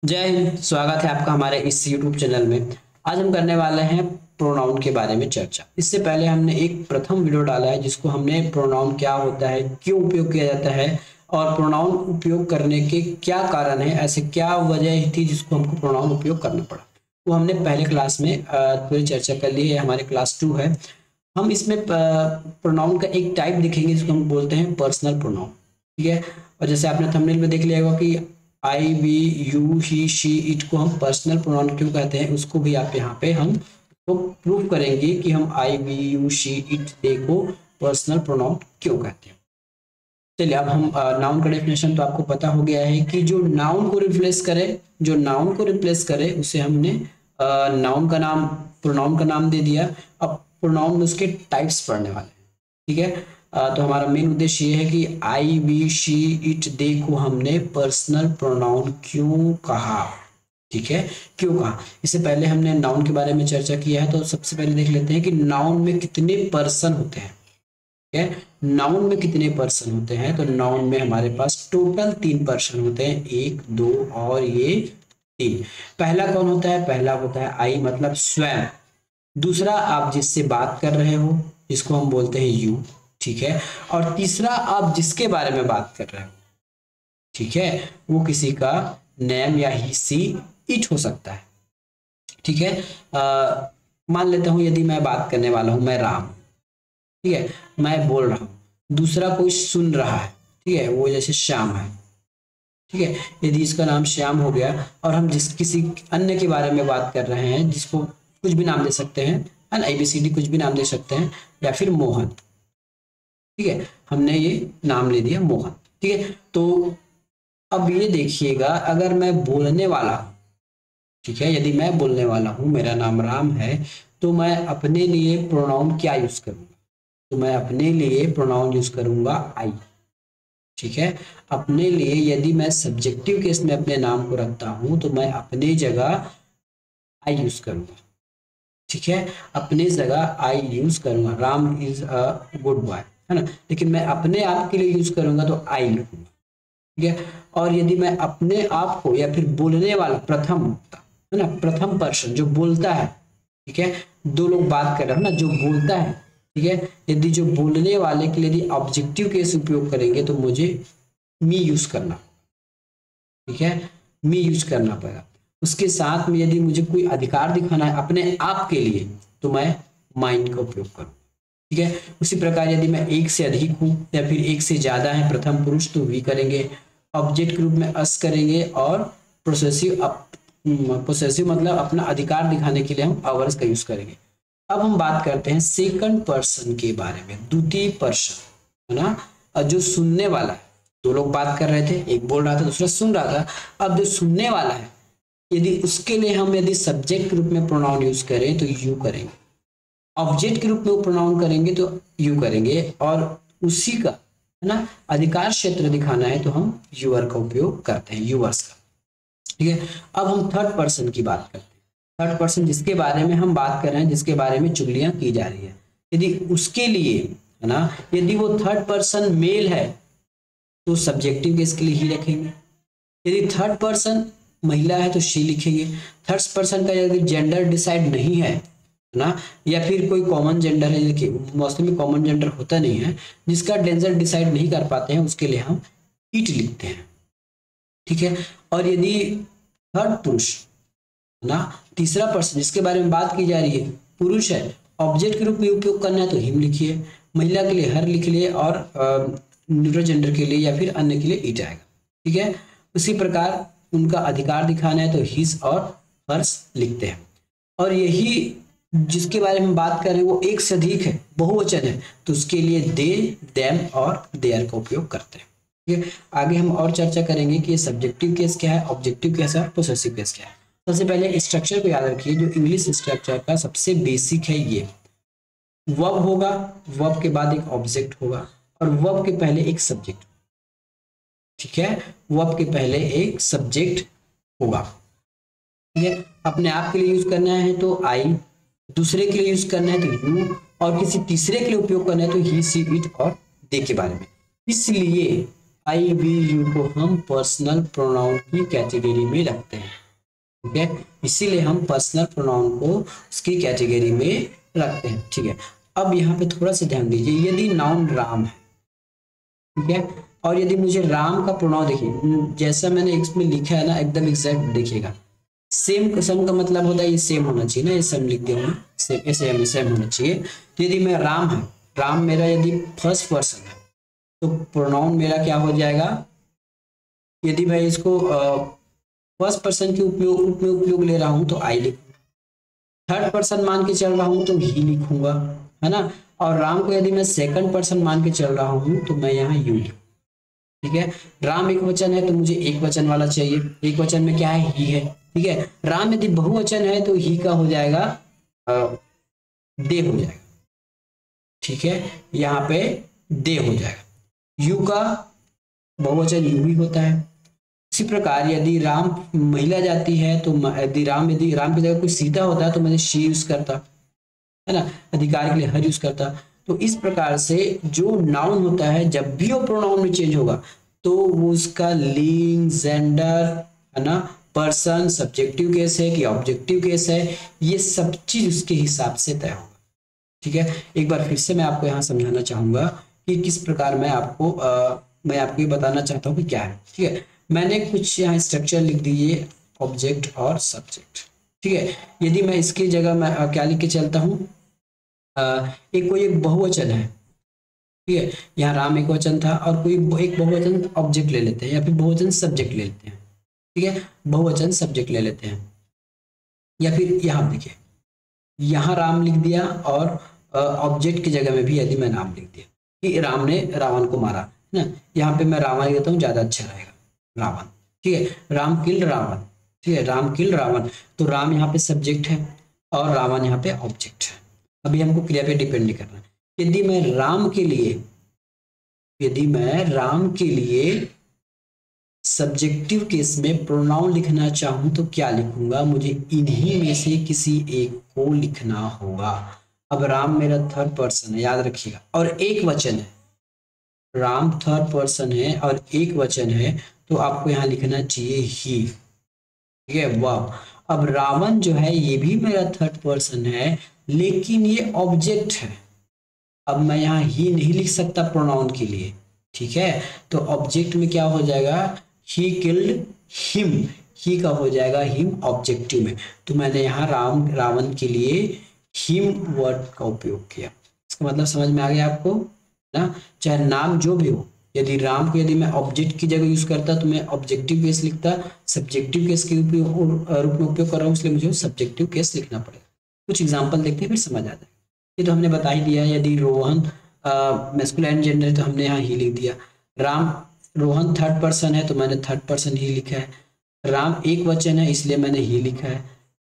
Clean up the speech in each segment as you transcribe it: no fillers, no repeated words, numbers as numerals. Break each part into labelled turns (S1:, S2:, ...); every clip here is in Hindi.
S1: जय हिंद। स्वागत है आपका हमारे इस YouTube चैनल में। आज हम करने वाले हैं प्रोनाउन के बारे में चर्चा। इससे पहले हमने एक प्रथम वीडियो डाला है जिसको हमने प्रोनाउन क्या होता है, क्यों उपयोग किया जाता है और प्रोनाउन उपयोग करने के क्या कारण है, ऐसे क्या वजह थी जिसको हमको प्रोनाउन उपयोग करना पड़ा। वो हमने पहले क्लास में पूरी चर्चा कर ली है। हमारे क्लास 2 है। हम इसमें प्रोनाउन का एक टाइप देखेंगे जिसको हम बोलते हैं पर्सनल प्रोनाउन। ठीक है। और जैसे आपने थंबनेल में देख लिया होगा कि I, we, you, he, she, it को हम पर्सनल प्रोनाउन क्यों कहते हैं, उसको भी आप यहाँ पे हम तो प्रूव करेंगे कि हम आई, वी, यू, शी, इट, दे को पर्सनल प्रोनाउन क्यों कहते हैं। चलिए अब हम नाउन का डेफिनेशन तो आपको पता हो गया है कि जो नाउन को रिप्लेस करे उसे हमने नाउन का नाम, प्रोनाउन का नाम दे दिया। अब प्रोनाउन में उसके टाइप्स पढ़ने वाले हैं। ठीक है। तो हमारा मेन उद्देश्य ये है कि आई, वी, शी, इट, दे को हमने पर्सनल प्रोनाउन क्यों कहा। ठीक है, क्यों कहा। इससे पहले हमने नाउन के बारे में चर्चा किया है, तो सबसे पहले देख लेते हैं कि नाउन में कितने पर्सन होते हैं। ठीक है, नाउन में कितने पर्सन होते हैं। तो नाउन में हमारे पास टोटल 3 पर्सन होते हैं, 1, 2 और ये 3। पहला कौन होता है? पहला होता है आई, मतलब स्वयं। दूसरा आप जिससे बात कर रहे हो, जिसको हम बोलते हैं यू। ठीक है। और तीसरा आप जिसके बारे में बात कर रहे हो, ठीक है, वो किसी का नेम या ही, सी, इट हो सकता है। ठीक है। मान लेता हूं यदि मैं बात करने वाला हूं, मैं राम। ठीक है, मैं बोल रहा हूं, दूसरा कोई सुन रहा है। ठीक है, वो जैसे श्याम है। ठीक है, यदि इसका नाम श्याम हो गया और हम जिस किसी अन्य के बारे में बात कर रहे हैं, जिसको कुछ भी नाम दे सकते हैं, ABCD कुछ भी नाम दे सकते हैं, या फिर मोहन। ठीक है, हमने ये नाम ले दिया मोहन। ठीक है। तो अब ये देखिएगा, अगर मैं बोलने वाला हूं, ठीक है, यदि मैं बोलने वाला हूं, मेरा नाम राम है, तो मैं अपने लिए प्रोनाउन क्या यूज करूंगा? तो मैं अपने लिए प्रोनाउन यूज करूंगा आई। ठीक है। अपने लिए यदि मैं सब्जेक्टिव केस में अपने नाम को रखता हूं तो मैं अपने जगह आई यूज करूंगा। ठीक है, अपने जगह आई यूज करूंगा। Ram is a good boy, है ना। लेकिन मैं अपने आप के लिए यूज करूंगा तो आई लिखूंगा। ठीक है। और यदि मैं अपने आप को या फिर बोलने वाला प्रथम, है ना, प्रथम पर्सन जो बोलता है, ठीक है, 2 लोग बात कर रहे हो ना, जो बोलता है। ठीक है, यदि जो बोलने वाले के लिए यदि ऑब्जेक्टिव केस उपयोग करेंगे तो मुझे मी यूज करना। ठीक है, मी यूज करना पड़ेगा। उसके साथ में यदि मुझे कोई अधिकार दिखाना है अपने आप के लिए तो मैं माइंड का उपयोग करूँ। ठीक है। उसी प्रकार यदि मैं एक से अधिक हूं या फिर एक से ज्यादा है प्रथम पुरुष तो वी करेंगे, ऑब्जेक्ट के रूप में अस करेंगे, और पोसेसिव मतलब अपना अधिकार दिखाने के लिए हम अवर्स का यूज करेंगे। अब हम बात करते हैं सेकंड पर्सन के बारे में, द्वितीय पर्सन, है ना। और जो सुनने वाला है, 2 लोग बात कर रहे थे, एक बोल रहा था, दूसरा सुन रहा था। अब जो सुनने वाला है, यदि उसके लिए हम यदि सब्जेक्ट के रूप में प्रोनाउन यूज करें तो यू करेंगे, ऑब्जेक्ट के रूप में प्रोनाउन करेंगे तो यू करेंगे, और उसी का, है ना, अधिकार क्षेत्र दिखाना है तो हम यूअर का उपयोग करते हैं, यूअर्स का। ठीक है। अब हम थर्ड पर्सन की बात करते हैं। थर्ड पर्सन जिसके बारे में हम बात कर रहे हैं, जिसके बारे में चुगलियां की जा रही है, यदि उसके लिए, है ना, यदि वो थर्ड पर्सन मेल है तो सब्जेक्टिव केस के लिए ही रखेंगे। यदि थर्ड पर्सन महिला है तो शी लिखेंगे। थर्ड पर्सन का यदि जेंडर डिसाइड नहीं है ना, या फिर कोई कॉमन जेंडर है, देखिए मोस्टली में कॉमन जेंडर होता नहीं है, जिसका जेंडर डिसाइड नहीं कर पाते हैं उसके लिए हम इट लिखते हैं। ठीक है। और यदि थर्ड पुरुष, ना, तीसरा पर्सन जिसके बारे में बात की जा रही है पुरुष है, ऑब्जेक्ट के रूप में उपयोग करना है तो हिम लिखिए, महिला के लिए हर लिख लिए, और न्यूट्रल जेंडर के लिए या फिर अन्य के लिए इट आएगा। ठीक है। उसी प्रकार उनका अधिकार दिखाना है तो हिज और हर्स लिखते हैं। और यही जिसके बारे में बात कर रहे हैं वो एक से अधिक है, बहुवचन है, तो उसके लिए दे, देम और देयर का उपयोग करते हैं। ठीक है। आगे हम और चर्चा करेंगे कि ये सब्जेक्टिव केस क्या है, ऑब्जेक्टिव केस है और पोसेसिव केस क्या है। सबसे पहले स्ट्रक्चर को याद रखिए, जो इंग्लिश स्ट्रक्चर का सबसे बेसिक है ये वर्ब होगा, वर्ब के बाद एक ऑब्जेक्ट होगा, और वर्ब के पहले एक सब्जेक्ट। ठीक है, वर्ब के पहले एक सब्जेक्ट होगा। ठीक है। अपने आप के लिए यूज करना है तो आई, दूसरे के लिए यूज करना है तो यू, और किसी तीसरे के लिए उपयोग करना है तो ही, सी, इट और दे के बारे में। इसलिए आई, वी, यू को हम पर्सनल प्रोनाउन की कैटेगरी में रखते हैं। ठीक है, इसीलिए हम पर्सनल प्रोनाउन को उसकी कैटेगरी में रखते हैं। ठीक है, अब यहाँ पे थोड़ा सा ध्यान दीजिए, यदि नाउन राम है, ठीक है, और यदि मुझे राम का प्रोनाउन देखिए, जैसा मैंने इसमें लिखा है ना, एकदम एग्जैक्ट देखिएगा, सेम सम का मतलब होता है ये सेम होना चाहिए ना, ये सेम लिख दिया हूँ, सेम ऐसे हमें सेम होना चाहिए। तो यदि मैं राम है, राम मेरा यदि फर्स्ट पर्सन है तो प्रोनाउन मेरा क्या हो जाएगा, यदि मैं इसको फर्स्ट पर्सन के उपयोग ले रहा हूं तो आई लिखूंगा, थर्ड पर्सन मान के चल रहा हूं तो ही लिखूंगा, है ना, और राम को यदि मैं सेकंड पर्सन मान के चल रहा हूं तो मैं यहाँ यू लिखूंगा। ठीक है, राम एक वचन है तो मुझे एक वचन वाला चाहिए, एक वचन में क्या है, ही है। ठीक है, राम यदि बहुवचन है तो ही का हो जाएगा दे हो जाएगा। ठीक है, यहाँ पे दे हो जाएगा, यू का बहुवचन यू ही होता है। इसी प्रकार यदि राम महिला जाति है तो यदि राम की जगह कोई सीधा होता है तो मैंने शी यूज करता, है ना, अधिकार के लिए हर यूज करता। तो इस प्रकार से जो नाउन होता है जब भी वो प्रोनाउन में चेंज होगा तो वो उसका लिंग, जेंडर, है ना, पर्सन, सब्जेक्टिव केस है कि ऑब्जेक्टिव केस है, ये सब चीज उसके हिसाब से तय होगा। ठीक है, एक बार फिर से मैं आपको यहाँ समझाना चाहूंगा कि किस प्रकार मैं आपको ये बताना चाहता हूँ कि क्या है। ठीक है, मैंने कुछ यहाँ स्ट्रक्चर लिख दिए, ऑब्जेक्ट और सब्जेक्ट। ठीक है, यदि मैं इसकी जगह मैं क्या लिख के चलता हूँ, कोई एक बहुवचन है, ठीक है, यहाँ राम एक वचन था और कोई एक बहुवचन ऑब्जेक्ट ले लेते हैं या फिर बहुवचन सब्जेक्ट ले लेते हैं। ठीक है, बहुवचन सब्जेक्ट ले लेते हैं, या फिर यहाँ देखिए, यहाँ राम लिख दिया और ऑब्जेक्ट की जगह में भी यदि मैं नाम लिख दिया कि राम ने रावण को मारा, है ना, यहाँ पे मैं रावण लिखता हूँ, ज्यादा अच्छा रहेगा, रावण। ठीक है, राम किल रावण, ठीक है, राम किल रावण, तो राम यहाँ पे सब्जेक्ट है और रावण यहाँ पे ऑब्जेक्ट है। अभी हमको क्रिया पे डिपेंड नहीं करना। यदि मैं राम के लिए सब्जेक्टिव केस में प्रोनाउन लिखना चाहूं तो क्या लिखूंगा, मुझे इन्हीं में से किसी एक को लिखना होगा। अब राम मेरा थर्ड पर्सन है, याद रखिएगा, और एक वचन है, राम थर्ड पर्सन है और एक वचन है, तो आपको यहाँ लिखना चाहिए ही। ठीक है, वाह। अब रावण जो है ये भी मेरा थर्ड पर्सन है लेकिन ये ऑब्जेक्ट है, अब मैं यहाँ ही नहीं लिख सकता प्रोनाउन के लिए। ठीक है, तो ऑब्जेक्ट में क्या हो जाएगा, ही किल्ड हिम, ही का हो जाएगा हिम ऑब्जेक्टिव में, तो मैंने यहाँ रावण के लिए हिम वर्ड का उपयोग किया। इसका मतलब समझ में आ गया आपको ना, चाहे नाम जो भी हो, यदि राम को यदि मैं ऑब्जेक्ट की जगह यूज करता तो मैं ऑब्जेक्टिव केस लिखता, सब्जेक्टिव केस के रूप में उपयोग कर रहा हूँ इसलिए मुझे सब्जेक्टिव केस लिखना पड़ेगा। कुछ एग्जाम्पल देखते हैं फिर समझ आ जाए। ये तो हमने बता ही दिया, यदि रोहन मैस्कुलाइन जेंडर तो हमने यहाँ ही लिख दिया, रोहन थर्ड पर्सन है तो मैंने थर्ड पर्सन ही लिखा है, राम एक वचन है इसलिए मैंने ही लिखा है,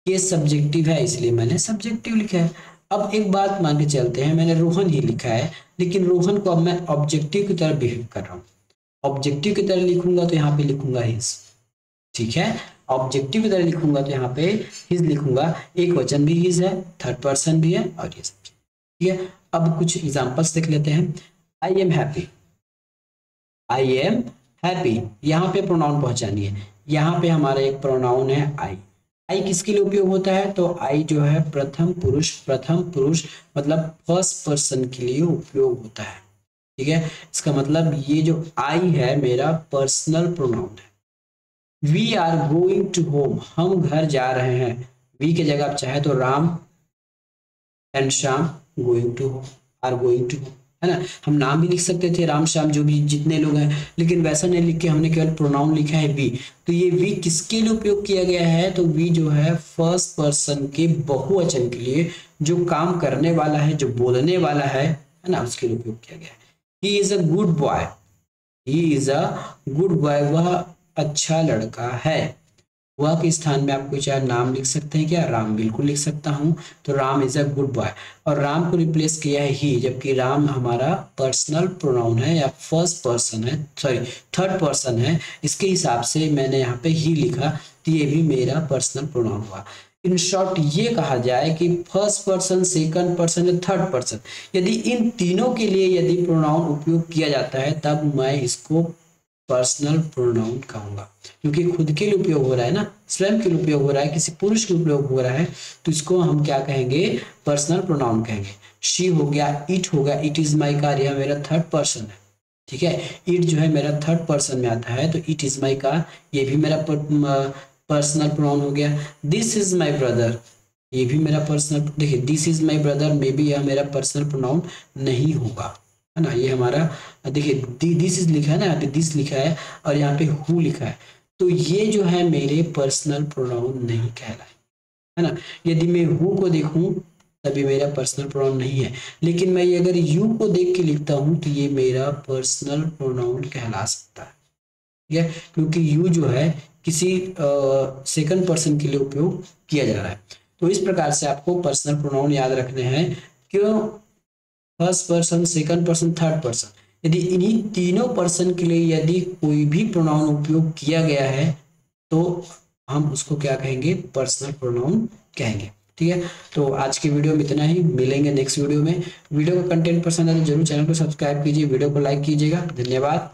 S1: केस सब्जेक्टिव है इसलिए मैंने सब्जेक्टिव लिखा है। अब एक बात मान के चलते हैं, मैंने रोहन ही लिखा है लेकिन रोहन को अब मैं ऑब्जेक्टिव की तरह बिहेव कर रहा हूँ, ऑब्जेक्टिव की तरह लिखूंगा तो यहाँ पे लिखूंगा हिज। ठीक है, ऑब्जेक्टिव की तरह लिखूंगा तो यहाँ पे हिज लिखूंगा, एक वचन भी हिज है, थर्ड पर्सन भी है और ये सब। ठीक है, अब कुछ एग्जांपल्स देख लेते हैं। I am happy, I am happy, यहाँ पे प्रोनाउन पहचानिए है, यहाँ पे हमारा एक प्रोनाउन है आई। आई किसके लिए उपयोग होता है, तो आई जो है प्रथम पुरुष मतलब फर्स्ट पर्सन के लिए उपयोग होता है। ठीक है, इसका मतलब ये जो आई है मेरा पर्सनल प्रोनाउन है। We are going to home, हम घर जा रहे हैं, वी की जगह आप चाहे तो Ram and Shyam going to home, are going to home, है ना, हम नाम भी लिख सकते थे राम श्याम जो भी जितने लोग हैं, लेकिन वैसा नहीं लिख के हमने केवल प्रोनाउन लिखा है वी। तो ये वी किसके लिए उपयोग किया गया है, तो वी जो है फर्स्ट पर्सन के बहुवचन के लिए, जो काम करने वाला है, जो बोलने वाला है ना, उसके लिए उपयोग किया गया है। He is a good boy, he is a good boy, वह अच्छा लड़का है। वह के स्थान में आपको चाहे नाम लिख सकते हैं, क्या राम, बिल्कुल लिख सकता हूं, तो Ram is a good boy, और राम को रिप्लेस किया है ही, जबकि राम हमारा पर्सनल प्रोनाउन है या फर्स्ट पर्सन है, सॉरी थर्ड पर्सन है, इसके हिसाब से मैंने यहाँ पे ही लिखा, तो ये भी मेरा पर्सनल प्रोनाउन हुआ। इन शॉर्ट ये कहा जाए कि फर्स्ट पर्सन, सेकंड पर्सन या थर्ड पर्सन, यदि इन तीनों के लिए यदि प्रोनाउन उपयोग किया जाता है तब मैं इसको पर्सनल प्रोनाउन कहूंगा, क्योंकि खुद के लिए उपयोग हो रहा है ना, स्वयं के लिए उपयोग हो रहा है, किसी पुरुष के उपयोग हो रहा है, तो इसको हम क्या कहेंगे, पर्सनल प्रोनाउन कहेंगे। शी हो गया, इट हो गया, इट इज माई कार, यह मेरा थर्ड पर्सन है, ठीक है। इट जो है मेरा थर्ड पर्सन में आता है, तो इट इज माई कार, ये भी मेरा पर्सनल प्रोनाउन हो गया। दिस इज माई ब्रदर, ये भी मेरा पर्सनल, देखिए दिस इज माई ब्रदर में भी यह मेरा पर्सनल प्रोनाउन नहीं होगा, है ना। ये हमारा देखिए दिस इज लिखा है ना, यहाँ पे दिस लिखा है और यहाँ पे हु लिखा है, तो ये जो है मेरे पर्सनल प्रोनाउन नहीं कहलाए, है ना। यदि मैं हु को देखूं तभी मेरा पर्सनल प्रोनाउन नहीं है, लेकिन मैं अगर यू को देख के लिखता हूं तो ये मेरा पर्सनल प्रोनाउन कहला सकता है, ठीक है, क्योंकि यू जो है किसी सेकंड पर्सन के लिए उपयोग किया जा रहा है। तो इस प्रकार से आपको पर्सनल प्रोनाउन याद रखने हैं, क्यों, first person, second person, third person, यदि इन्हीं तीनों पर्सन के लिए यदि कोई भी प्रोनाउन उपयोग किया गया है तो हम उसको क्या कहेंगे, पर्सनल प्रोनाउन कहेंगे, ठीक है। तो आज की वीडियो में इतना ही, मिलेंगे नेक्स्ट वीडियो में। वीडियो का कंटेंट पसंद आए तो जरूर चैनल को सब्सक्राइब कीजिए, वीडियो को लाइक कीजिएगा। धन्यवाद।